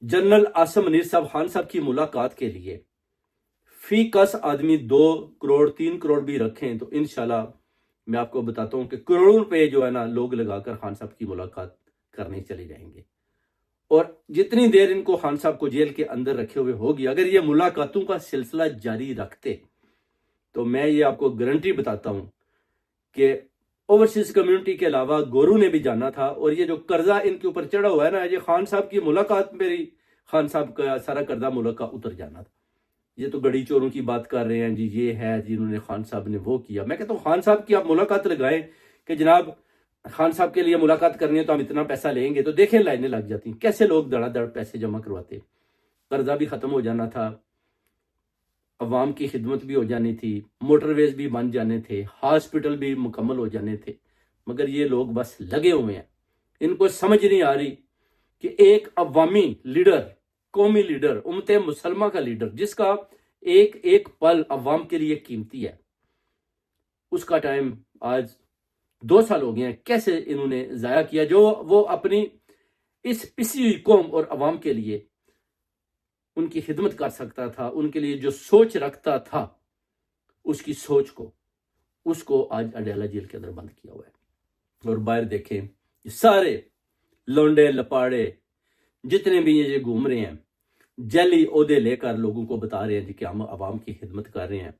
General Asim Munir صاحب خان صاحب کی ملاقات کے لیے فی کس آدمی 2 کروڑ 3 کروڑ بھی رکھیں تو انشاءاللہ میں آپ کو بتاتا ہوں کہ کروڑوں روپے جو ہے نا لوگ لگا کر خان صاحب کی ملاقات کرنے چلے جائیں گے. اور جتنی دیر ان کو خان صاحب کو جیل کے اندر رکھے ہوئے ہوگی، اگر یہ ملاقاتوں کا سلسلہ جاری رکھتے تو میں یہ آپ کو گارنٹی بتاتا ہوں کہ اوورسیز کمیونٹی کے علاوہ گورو نے بھی جانا تھا، اور یہ جو قرضہ ان کے اوپر چڑھا ہوا ہے نا، یہ خان صاحب کی ملاقات میں ہی خان صاحب کا سارا قرضہ ملک کا اتر جانا تھا. یہ تو گڑی چوروں کی بات کر رہے ہیں جی، یہ ہے جی انہوں نے خان صاحب نے وہ کیا. میں کہتا ہوں خان صاحب کی آپ ملاقات لگائیں کہ جناب خان صاحب کے لیے ملاقات کرنی ہے تو ہم اتنا پیسہ لیں گے، تو دیکھیں لائنیں لگ جاتی ہیں کیسے لوگ دڑا دڑ پیسے جمع کرواتے. قرضہ بھی ختم ہو جانا تھا، عوام کی خدمت بھی ہو جانی تھی، موٹر ویز بھی بن جانے تھے، ہاسپٹل بھی مکمل ہو جانے تھے. مگر یہ لوگ بس لگے ہوئے ہیں. ان کو سمجھ نہیں آ رہی کہ ایک عوامی لیڈر، قومی لیڈر، امت مسلمہ کا لیڈر، جس کا ایک ایک پل عوام کے لیے قیمتی ہے، اس کا ٹائم آج 2 سال ہو گئے ہیں. کیسے انہوں نے ضائع کیا جو وہ اپنی اس پسی ہوئی قوم اور عوام کے لیے ان کی خدمت کر سکتا تھا، ان کے لیے جو سوچ رکھتا تھا، اس کی سوچ کو اس کو آج اڈیالہ جیل کے اندر بند کیا ہوا ہے. اور باہر دیکھیں سارے لونڈے لپاڑے جتنے بھی یہ گھوم رہے ہیں، جعلی عہدے لے کر لوگوں کو بتا رہے ہیں جی کہ ہم عوام کی خدمت کر رہے ہیں.